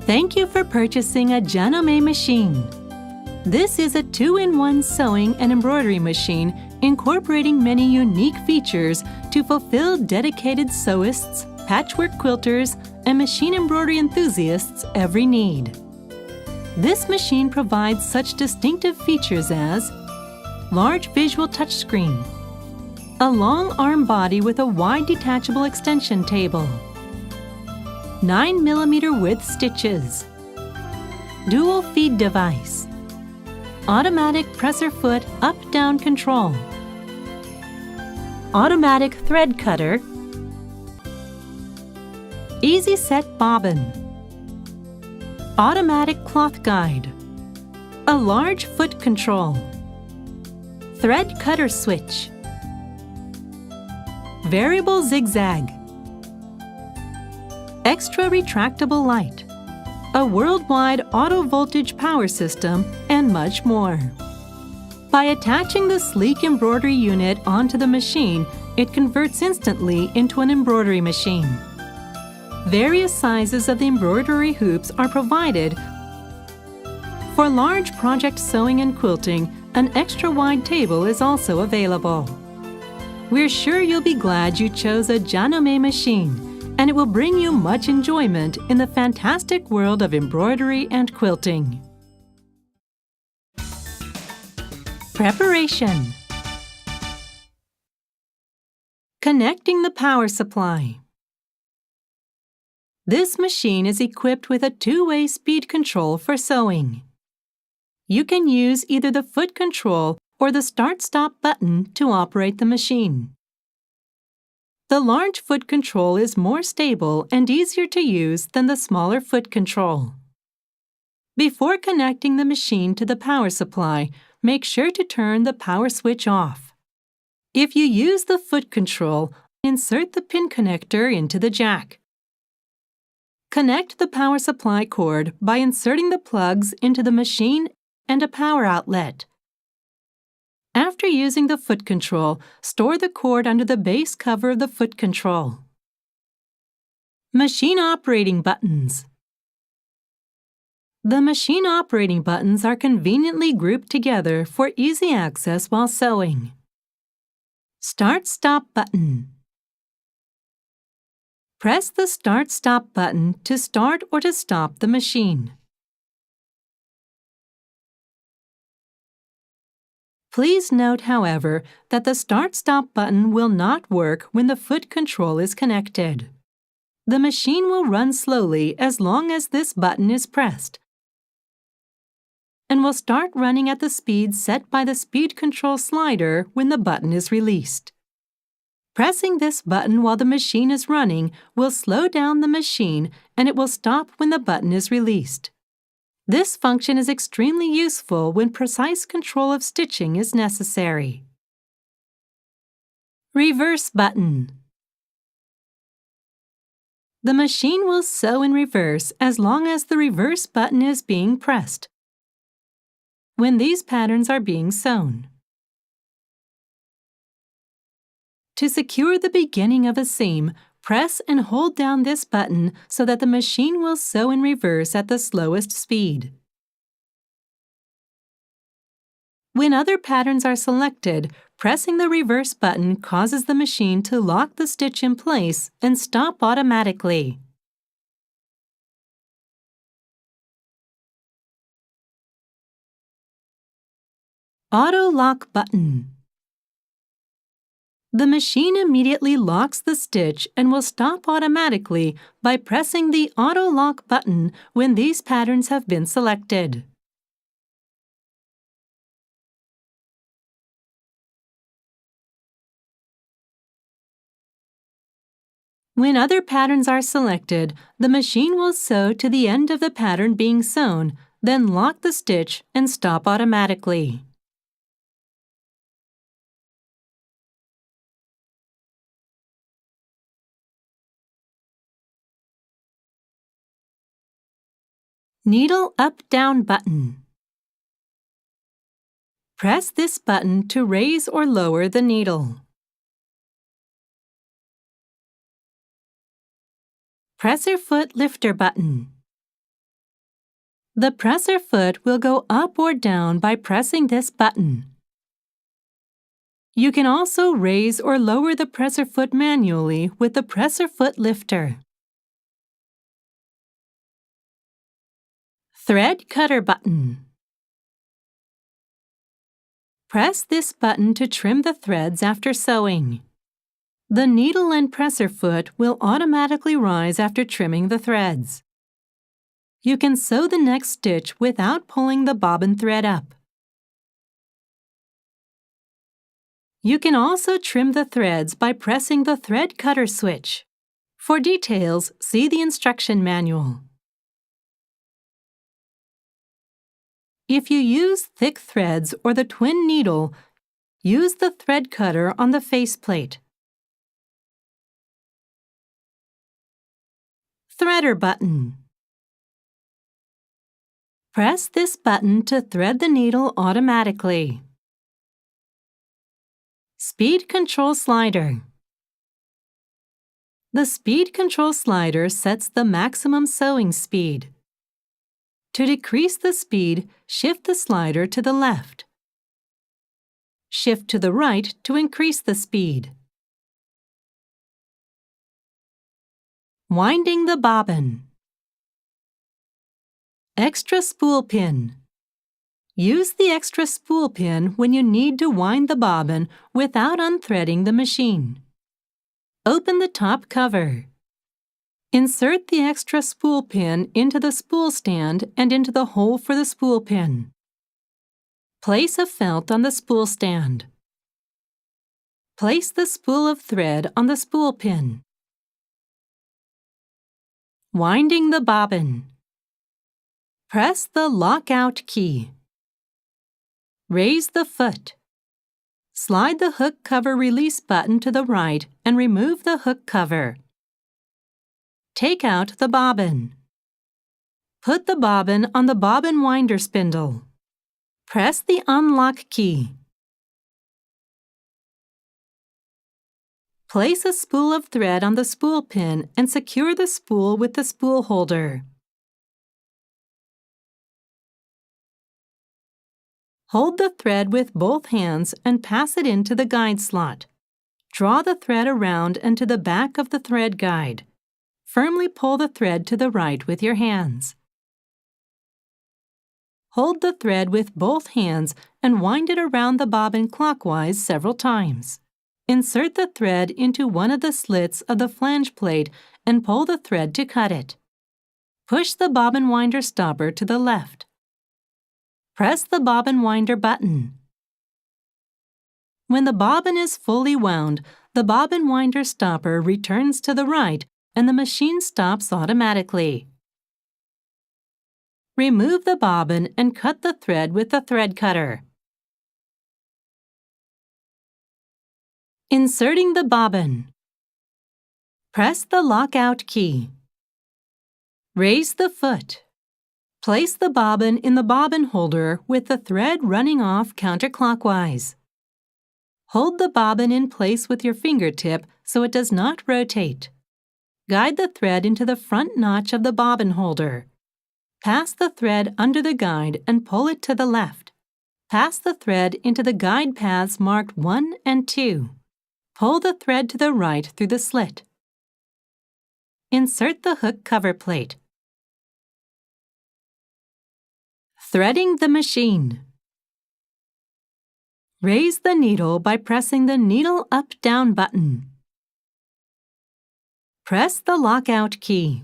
Thank you for purchasing a Janome machine. This is a 2-in-1 sewing and embroidery machine incorporating many unique features to fulfill dedicated sewists, patchwork quilters, and machine embroidery enthusiasts' every need. This machine provides such distinctive features as large visual touchscreen, a long arm body with a wide detachable extension table, 9mm width stitches, dual feed device, automatic presser foot up-down control, automatic thread cutter, easy set bobbin, automatic cloth guide, a large foot control, thread cutter switch, variable zigzag, extra retractable light, a worldwide auto voltage power system, and much more. By attaching the sleek embroidery unit onto the machine, it converts instantly into an embroidery machine. Various sizes of the embroidery hoops are provided. For large project sewing and quilting, an extra wide table is also available. We're sure you'll be glad you chose a Janome machine, and it will bring you much enjoyment in the fantastic world of embroidery and quilting. Preparation. Connecting the power supply. This machine is equipped with a two-way speed control for sewing. You can use either the foot control or the start-stop button to operate the machine. The large foot control is more stable and easier to use than the smaller foot control. Before connecting the machine to the power supply, make sure to turn the power switch off. If you use the foot control, insert the pin connector into the jack. Connect the power supply cord by inserting the plugs into the machine and a power outlet. After using the foot control, store the cord under the base cover of the foot control. Machine operating buttons. The machine operating buttons are conveniently grouped together for easy access while sewing. Start-Stop button. Press the Start-Stop button to start or to stop the machine. Please note, however, that the Start-Stop button will not work when the foot control is connected. The machine will run slowly as long as this button is pressed, and will start running at the speed set by the speed control slider when the button is released. Pressing this button while the machine is running will slow down the machine, and it will stop when the button is released. This function is extremely useful when precise control of stitching is necessary. Reverse button. The machine will sew in reverse as long as the reverse button is being pressed when these patterns are being sewn. To secure the beginning of a seam, press and hold down this button so that the machine will sew in reverse at the slowest speed. When other patterns are selected, pressing the reverse button causes the machine to lock the stitch in place and stop automatically. Auto lock button. The machine immediately locks the stitch and will stop automatically by pressing the Auto Lock button when these patterns have been selected. When other patterns are selected, the machine will sew to the end of the pattern being sewn, then lock the stitch and stop automatically. Needle up-down button. Press this button to raise or lower the needle. Presser foot lifter button. The presser foot will go up or down by pressing this button. You can also raise or lower the presser foot manually with the presser foot lifter. Thread cutter button. Press this button to trim the threads after sewing. The needle and presser foot will automatically rise after trimming the threads. You can sew the next stitch without pulling the bobbin thread up. You can also trim the threads by pressing the thread cutter switch. For details, see the instruction manual. If you use thick threads or the twin needle, use the thread cutter on the faceplate. Threader button. Press this button to thread the needle automatically. Speed control slider. The speed control slider sets the maximum sewing speed. To decrease the speed, shift the slider to the left. Shift to the right to increase the speed. Winding the bobbin. Extra spool pin. Use the extra spool pin when you need to wind the bobbin without unthreading the machine. Open the top cover. Insert the extra spool pin into the spool stand and into the hole for the spool pin. Place a felt on the spool stand. Place the spool of thread on the spool pin. Winding the bobbin. Press the lockout key. Raise the foot. Slide the hook cover release button to the right and remove the hook cover. Take out the bobbin. Put the bobbin on the bobbin winder spindle. Press the unlock key. Place a spool of thread on the spool pin and secure the spool with the spool holder. Hold the thread with both hands and pass it into the guide slot. Draw the thread around and to the back of the thread guide. Firmly pull the thread to the right with your hands. Hold the thread with both hands and wind it around the bobbin clockwise several times. Insert the thread into one of the slits of the flange plate and pull the thread to cut it. Push the bobbin winder stopper to the left. Press the bobbin winder button. When the bobbin is fully wound, the bobbin winder stopper returns to the right and the machine stops automatically. Remove the bobbin and cut the thread with the thread cutter. Inserting the bobbin. Press the lockout key. Raise the foot. Place the bobbin in the bobbin holder with the thread running off counterclockwise. Hold the bobbin in place with your fingertip so it does not rotate. Guide the thread into the front notch of the bobbin holder. Pass the thread under the guide and pull it to the left. Pass the thread into the guide paths marked 1 and 2. Pull the thread to the right through the slit. Insert the hook cover plate. Threading the machine. Raise the needle by pressing the needle up-down button. Press the lockout key.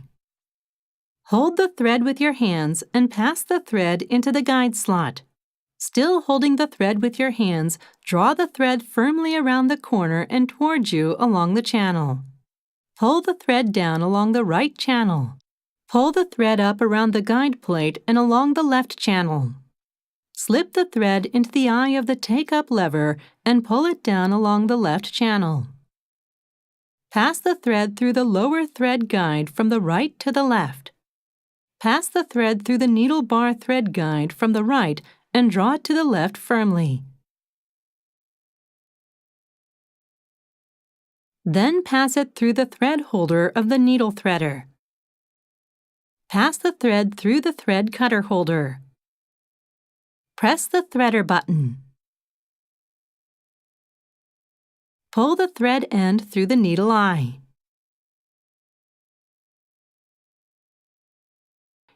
Hold the thread with your hands and pass the thread into the guide slot. Still holding the thread with your hands, draw the thread firmly around the corner and towards you along the channel. Pull the thread down along the right channel. Pull the thread up around the guide plate and along the left channel. Slip the thread into the eye of the take-up lever and pull it down along the left channel. Pass the thread through the lower thread guide from the right to the left. Pass the thread through the needle bar thread guide from the right and draw it to the left firmly. Then pass it through the thread holder of the needle threader. Pass the thread through the thread cutter holder. Press the threader button. Pull the thread end through the needle eye.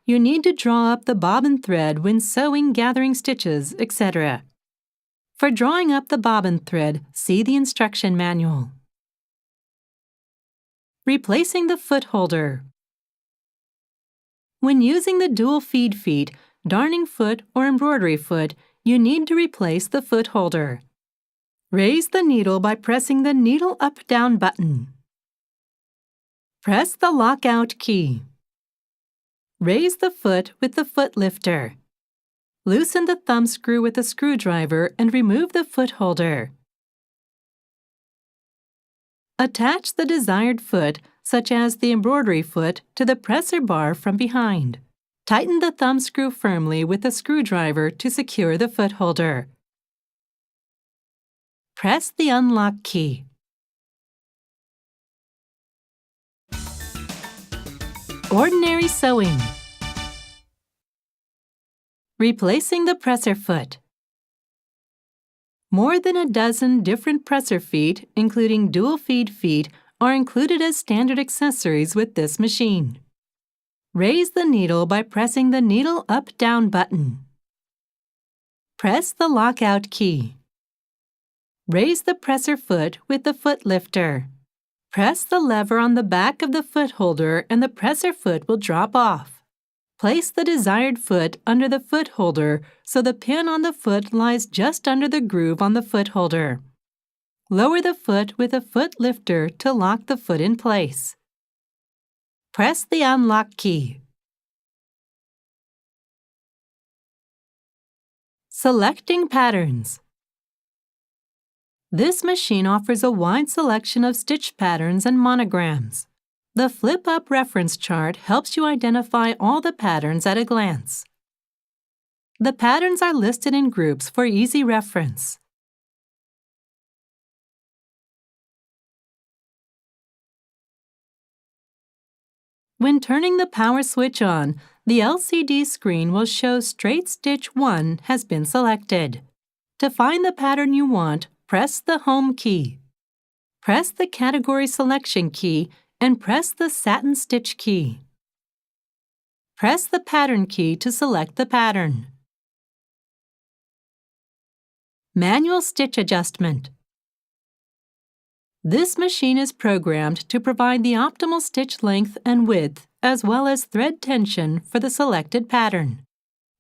You need to draw up the bobbin thread when sewing, gathering stitches, etc. For drawing up the bobbin thread, see the instruction manual. Replacing the foot holder. When using the dual feed feet, darning foot or embroidery foot, you need to replace the foot holder. Raise the needle by pressing the needle up-down button. Press the lockout key. Raise the foot with the foot lifter. Loosen the thumb screw with a screwdriver and remove the foot holder. Attach the desired foot, such as the embroidery foot, to the presser bar from behind. Tighten the thumb screw firmly with a screwdriver to secure the foot holder. Press the unlock key. Ordinary sewing. Replacing the presser foot. More than a dozen different presser feet, including dual feed feet, are included as standard accessories with this machine. Raise the needle by pressing the needle up-down button. Press the lockout key. Raise the presser foot with the foot lifter. Press the lever on the back of the foot holder and the presser foot will drop off. Place the desired foot under the foot holder so the pin on the foot lies just under the groove on the foot holder. Lower the foot with a foot lifter to lock the foot in place. Press the unlock key. Selecting patterns. This machine offers a wide selection of stitch patterns and monograms. The flip-up reference chart helps you identify all the patterns at a glance. The patterns are listed in groups for easy reference. When turning the power switch on, the LCD screen will show Straight Stitch 1 has been selected. To find the pattern you want, press the Home key. Press the Category Selection key and press the Satin Stitch key. Press the Pattern key to select the pattern. Manual Stitch Adjustment. This machine is programmed to provide the optimal stitch length and width as well as thread tension for the selected pattern.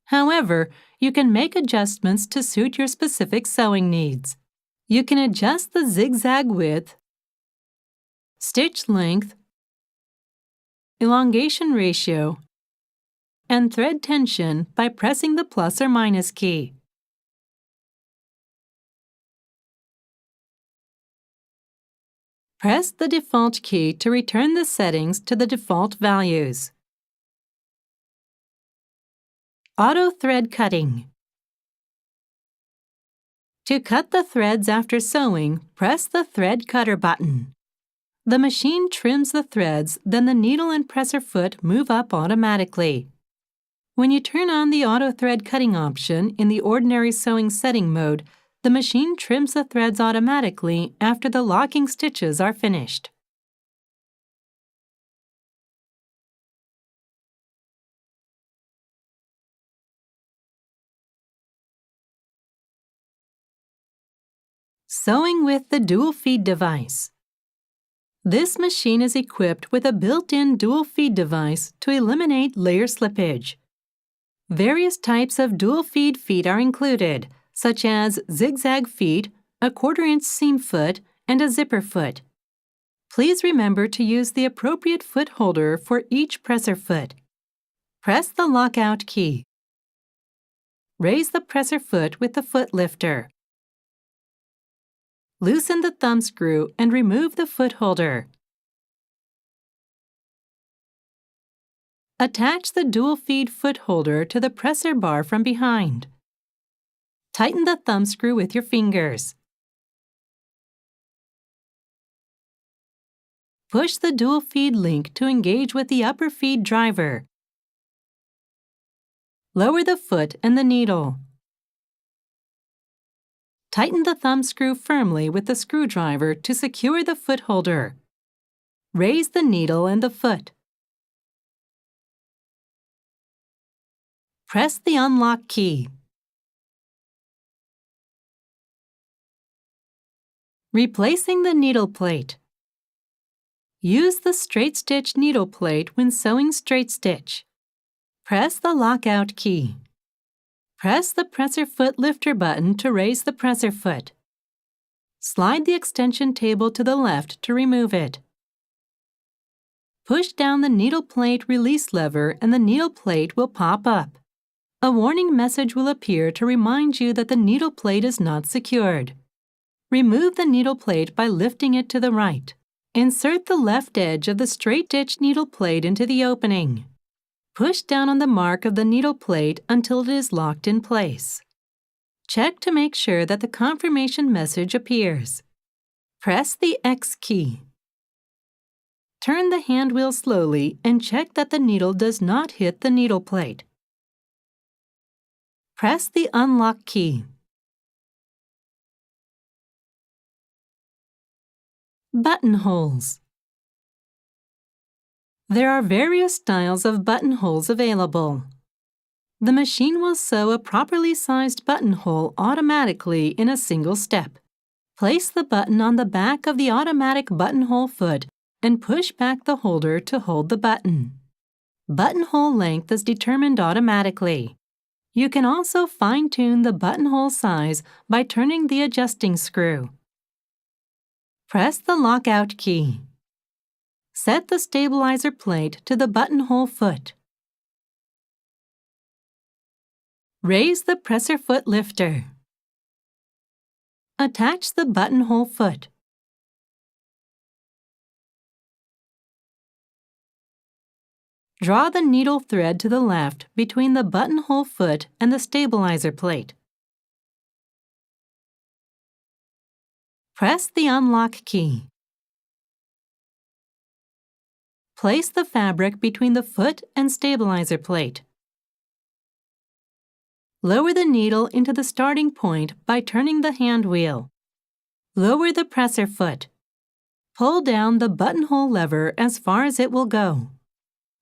However, you can make adjustments to suit your specific sewing needs. You can adjust the zigzag width, stitch length, elongation ratio, and thread tension by pressing the plus or minus key. Press the default key to return the settings to the default values. Auto thread cutting. To cut the threads after sewing, press the thread cutter button. The machine trims the threads, then the needle and presser foot move up automatically. When you turn on the auto thread cutting option in the ordinary sewing setting mode, the machine trims the threads automatically after the locking stitches are finished. Sewing with the dual feed device. This machine is equipped with a built-in dual feed device to eliminate layer slippage. Various types of dual feed feet are included, such as zigzag feet, a 1/4-inch seam foot, and a zipper foot. Please remember to use the appropriate foot holder for each presser foot. Press the lockout key. Raise the presser foot with the foot lifter. Loosen the thumb screw and remove the foot holder. Attach the dual feed foot holder to the presser bar from behind. Tighten the thumb screw with your fingers. Push the dual feed link to engage with the upper feed driver. Lower the foot and the needle. Tighten the thumb screw firmly with the screwdriver to secure the foot holder. Raise the needle and the foot. Press the unlock key. Replacing the needle plate. Use the straight stitch needle plate when sewing straight stitch. Press the lockout key. Press the presser foot lifter button to raise the presser foot. Slide the extension table to the left to remove it. Push down the needle plate release lever and the needle plate will pop up. A warning message will appear to remind you that the needle plate is not secured. Remove the needle plate by lifting it to the right. Insert the left edge of the straight stitch needle plate into the opening. Push down on the mark of the needle plate until it is locked in place. Check to make sure that the confirmation message appears. Press the X key. Turn the hand wheel slowly and check that the needle does not hit the needle plate. Press the unlock key. Buttonholes. There are various styles of buttonholes available. The machine will sew a properly sized buttonhole automatically in a single step. Place the button on the back of the automatic buttonhole foot and push back the holder to hold the button. Buttonhole length is determined automatically. You can also fine-tune the buttonhole size by turning the adjusting screw. Press the lockout key. Set the stabilizer plate to the buttonhole foot. Raise the presser foot lifter. Attach the buttonhole foot. Draw the needle thread to the left between the buttonhole foot and the stabilizer plate. Press the unlock key. Place the fabric between the foot and stabilizer plate. Lower the needle into the starting point by turning the hand wheel. Lower the presser foot. Pull down the buttonhole lever as far as it will go.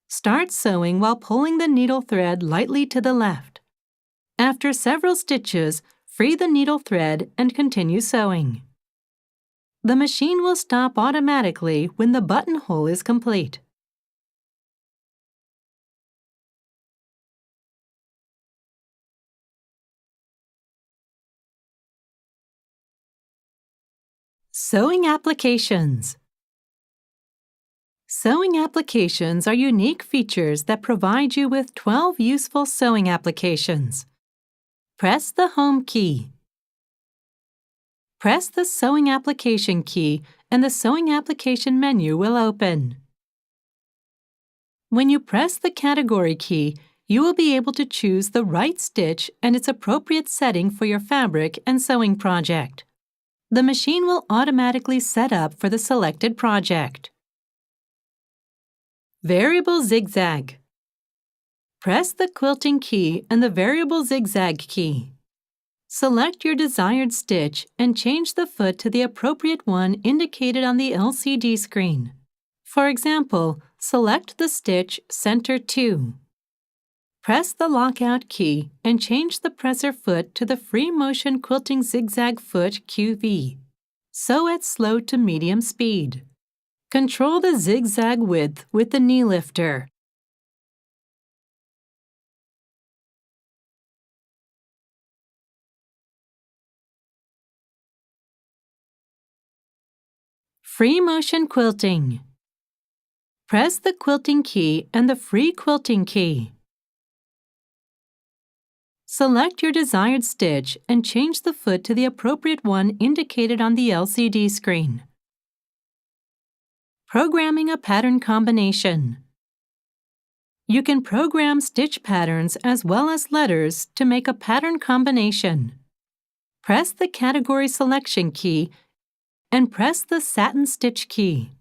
Start sewing while pulling the needle thread lightly to the left. After several stitches, free the needle thread and continue sewing. The machine will stop automatically when the buttonhole is complete. Sewing applications. Sewing applications are unique features that provide you with 12 useful sewing applications. Press the Home key. Press the Sewing Application key and the Sewing Application menu will open. When you press the Category key, you will be able to choose the right stitch and its appropriate setting for your fabric and sewing project. The machine will automatically set up for the selected project. Variable zigzag. Press the quilting key and the variable zigzag key. Select your desired stitch and change the foot to the appropriate one indicated on the LCD screen. For example, select the stitch Center 2. Press the lockout key and change the presser foot to the free motion quilting zigzag foot QV. Sew at slow to medium speed. Control the zigzag width with the knee lifter. Free motion quilting. Press the quilting key and the free quilting key. Select your desired stitch and change the foot to the appropriate one indicated on the LCD screen. Programming a pattern combination. You can program stitch patterns as well as letters to make a pattern combination. Press the Category Selection key and press the Satin Stitch key.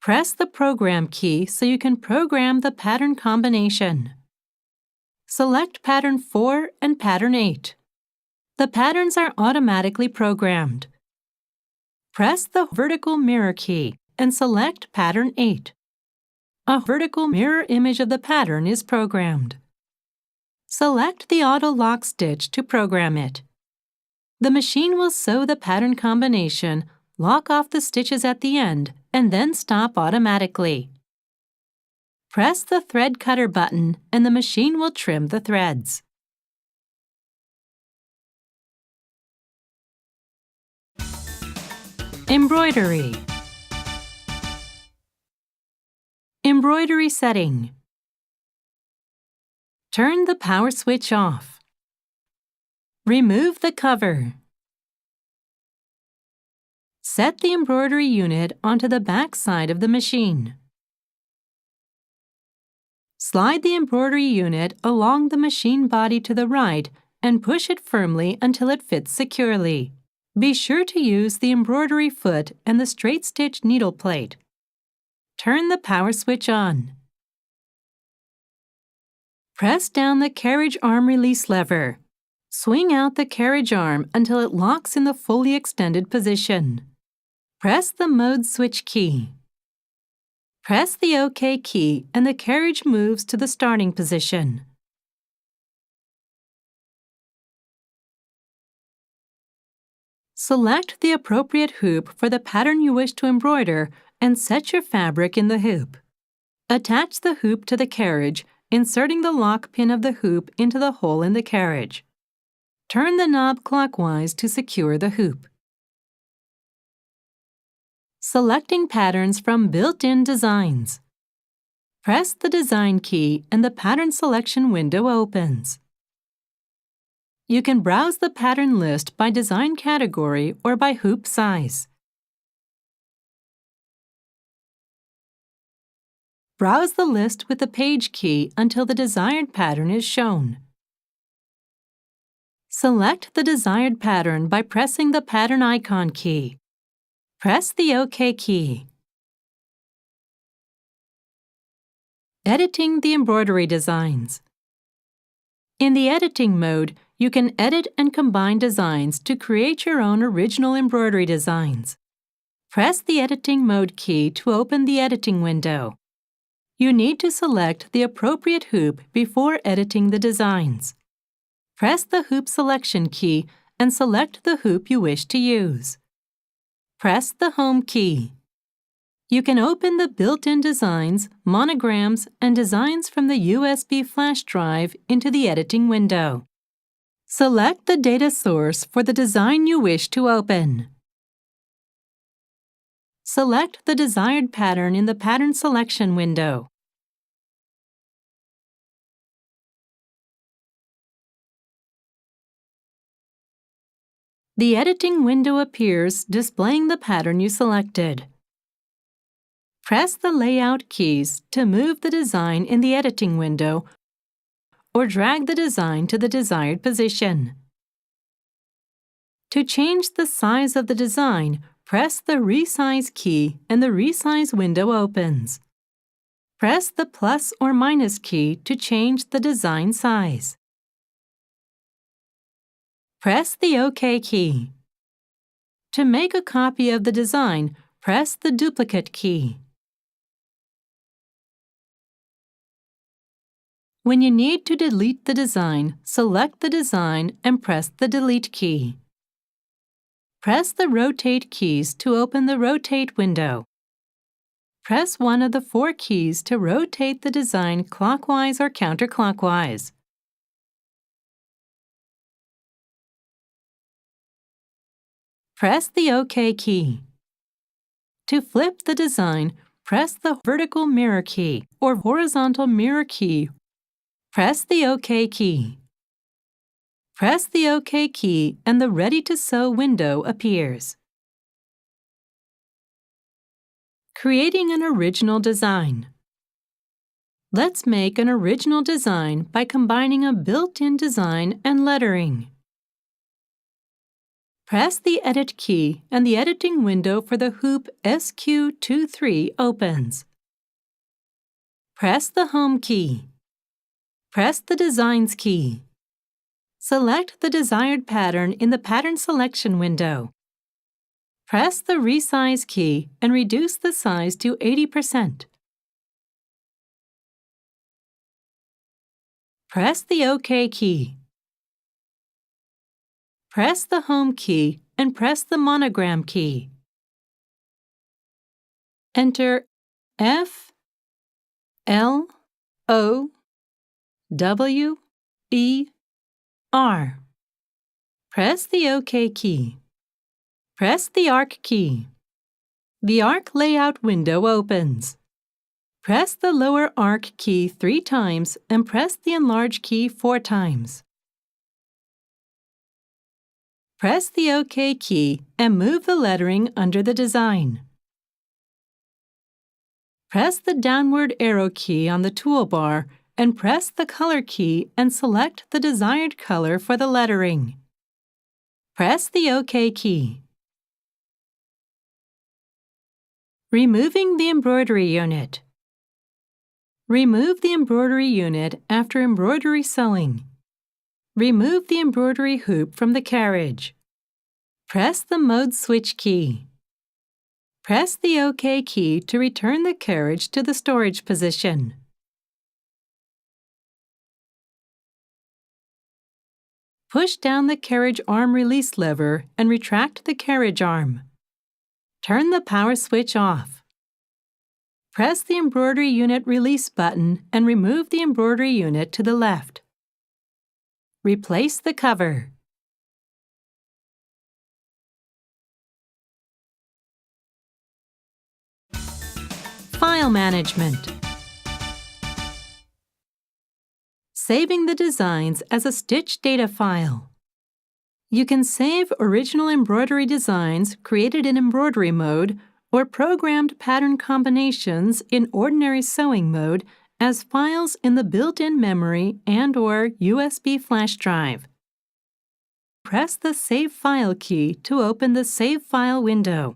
Press the Program key so you can program the pattern combination. Select Pattern 4 and Pattern 8. The patterns are automatically programmed. Press the vertical mirror key and select Pattern 8. A vertical mirror image of the pattern is programmed. Select the auto lock stitch to program it. The machine will sew the pattern combination, lock off the stitches at the end, and then stop automatically. Press the thread cutter button and the machine will trim the threads. Embroidery. Embroidery setting. Turn the power switch off. Remove the cover. Set the embroidery unit onto the back side of the machine. Slide the embroidery unit along the machine body to the right and push it firmly until it fits securely. Be sure to use the embroidery foot and the straight stitch needle plate. Turn the power switch on. Press down the carriage arm release lever. Swing out the carriage arm until it locks in the fully extended position. Press the mode switch key. Press the OK key and the carriage moves to the starting position. Select the appropriate hoop for the pattern you wish to embroider and set your fabric in the hoop. Attach the hoop to the carriage, inserting the lock pin of the hoop into the hole in the carriage. Turn the knob clockwise to secure the hoop. Selecting patterns from built-in designs. Press the Design key and the Pattern Selection window opens. You can browse the pattern list by design category or by hoop size. Browse the list with the Page key until the desired pattern is shown. Select the desired pattern by pressing the Pattern icon key. Press the OK key. Editing the embroidery designs. In the editing mode, you can edit and combine designs to create your own original embroidery designs. Press the Editing mode key to open the editing window. You need to select the appropriate hoop before editing the designs. Press the Hoop Selection key and select the hoop you wish to use. Press the Home key. You can open the built-in designs, monograms, and designs from the USB flash drive into the editing window. Select the data source for the design you wish to open. Select the desired pattern in the Pattern Selection window. The editing window appears, displaying the pattern you selected. Press the Layout keys to move the design in the editing window or drag the design to the desired position. To change the size of the design, press the Resize key and the Resize window opens. Press the plus or minus key to change the design size. Press the OK key. To make a copy of the design, press the duplicate key. When you need to delete the design, select the design and press the Delete key. Press the Rotate keys to open the Rotate window. Press one of the 4 keys to rotate the design clockwise or counterclockwise. Press the OK key. To flip the design, press the vertical mirror key or horizontal mirror key. Press the OK key. Press the OK key and the Ready to Sew window appears. Creating an original design. Let's make an original design by combining a built-in design and lettering. Press the Edit key and the editing window for the hoop SQ23 opens. Press the Home key. Press the Designs key. Select the desired pattern in the Pattern Selection window. Press the Resize key and reduce the size to 80%. Press the OK key. Press the Home key and press the Monogram key. Enter F, L, O, W, E, R. Press the OK key. Press the Arc key. The Arc Layout window opens. Press the lower Arc key 3 times and press the Enlarge key 4 times. Press the OK key and move the lettering under the design. Press the downward arrow key on the toolbar and press the Color key and select the desired color for the lettering. Press the OK key. Removing the embroidery unit. Remove the embroidery unit after embroidery sewing. Remove the embroidery hoop from the carriage. Press the Mode Switch key. Press the OK key to return the carriage to the storage position. Push down the carriage arm release lever and retract the carriage arm. Turn the power switch off. Press the embroidery unit release button and remove the embroidery unit to the left. Replace the cover. File management. Saving the designs as a stitch data file. You can save original embroidery designs created in embroidery mode or programmed pattern combinations in ordinary sewing mode as files in the built-in memory and/or USB flash drive. Press the Save File key to open the Save File window.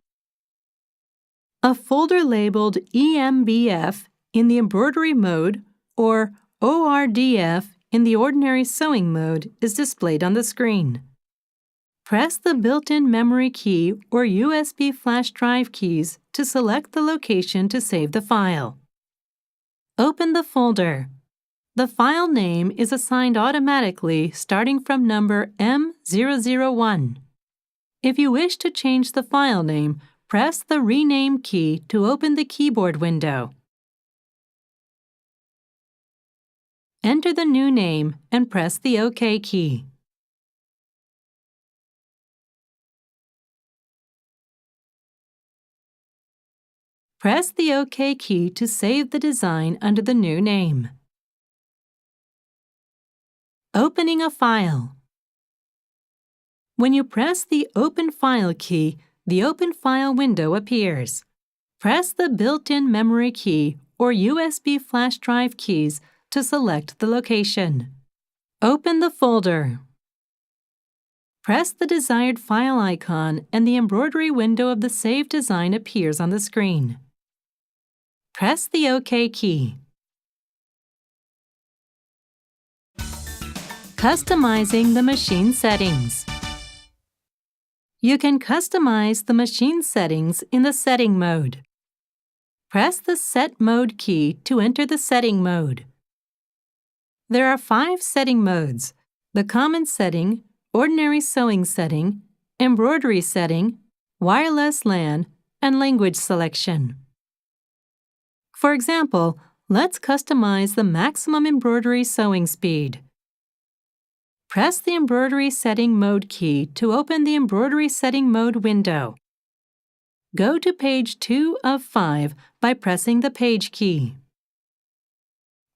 A folder labeled EMBF in the embroidery mode or ORDF in the ordinary sewing mode is displayed on the screen. Press the built-in memory key or USB flash drive keys to select the location to save the file. Open the folder. The file name is assigned automatically starting from number M001. If you wish to change the file name, press the Rename key to open the keyboard window. Enter the new name and press the OK key. Press the OK key to save the design under the new name. Opening a file. When you press the Open File key, the Open File window appears. Press the built-in memory key or USB flash drive keys to select the location. Open the folder. Press the desired file icon and the embroidery window of the saved design appears on the screen. Press the OK key. Customizing the machine settings. You can customize the machine settings in the Setting mode. Press the Set Mode key to enter the setting mode. There are 5 setting modes: the Common setting, Ordinary sewing setting, Embroidery setting, Wireless LAN, and Language selection. For example, let's customize the maximum embroidery sewing speed. Press the Embroidery Setting Mode key to open the Embroidery Setting Mode window. Go to page 2 of 5 by pressing the Page key.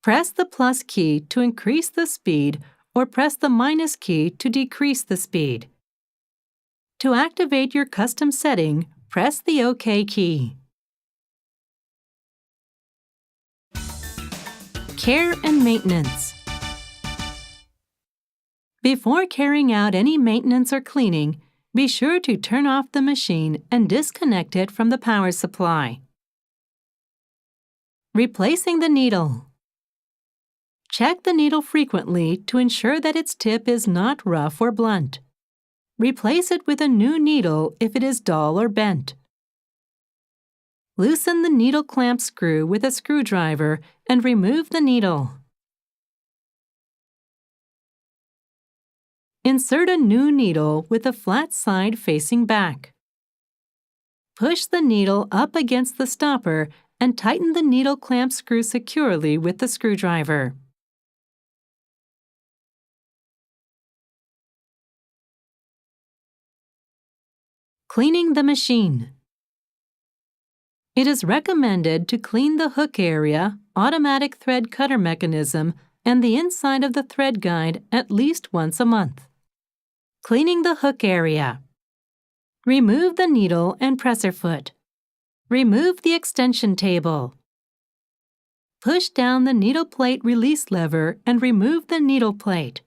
Press the plus key to increase the speed or press the minus key to decrease the speed. To activate your custom setting, press the OK key. Care and maintenance. Before carrying out any maintenance or cleaning, be sure to turn off the machine and disconnect it from the power supply. Replacing the needle. Check the needle frequently to ensure that its tip is not rough or blunt. Replace it with a new needle if it is dull or bent. Loosen the needle clamp screw with a screwdriver and remove the needle. Insert a new needle with the flat side facing back. Push the needle up against the stopper and tighten the needle clamp screw securely with the screwdriver. Cleaning the machine. It is recommended to clean the hook area, automatic thread cutter mechanism, and the inside of the thread guide at least once a month. Cleaning the hook area. Remove the needle and presser foot. Remove the extension table. Push down the needle plate release lever and remove the needle plate.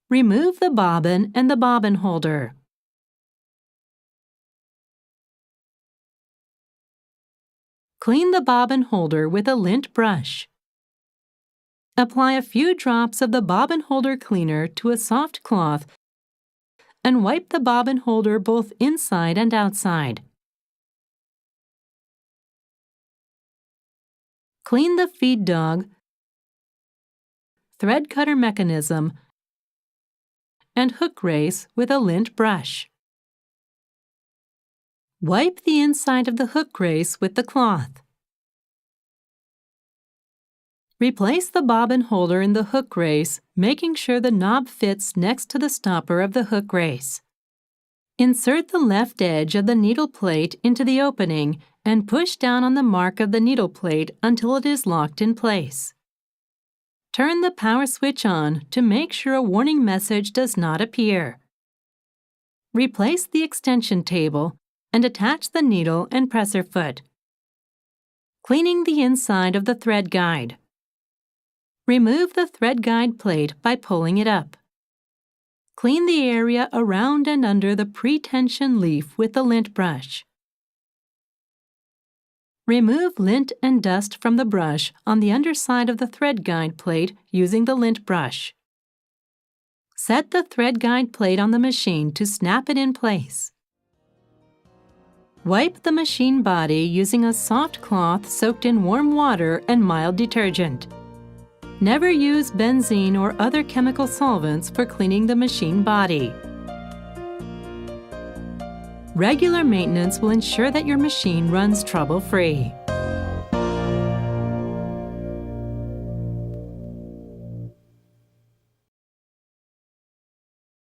Remove the bobbin and the bobbin holder. Clean the bobbin holder with a lint brush. Apply a few drops of the bobbin holder cleaner to a soft cloth and wipe the bobbin holder both inside and outside. Clean the feed dog, thread cutter mechanism, and hook race with a lint brush. Wipe the inside of the hook race with the cloth. Replace the bobbin holder in the hook race, making sure the knob fits next to the stopper of the hook race. Insert the left edge of the needle plate into the opening and push down on the mark of the needle plate until it is locked in place. Turn the power switch on to make sure a warning message does not appear. Replace the extension table and attach the needle and presser foot. Cleaning the inside of the thread guide. Remove the thread guide plate by pulling it up. Clean the area around and under the pre-tension leaf with the lint brush. Remove lint and dust from the brush on the underside of the thread guide plate using the lint brush. Set the thread guide plate on the machine to snap it in place. Wipe the machine body using a soft cloth soaked in warm water and mild detergent. Never use benzene or other chemical solvents for cleaning the machine body. Regular maintenance will ensure that your machine runs trouble-free.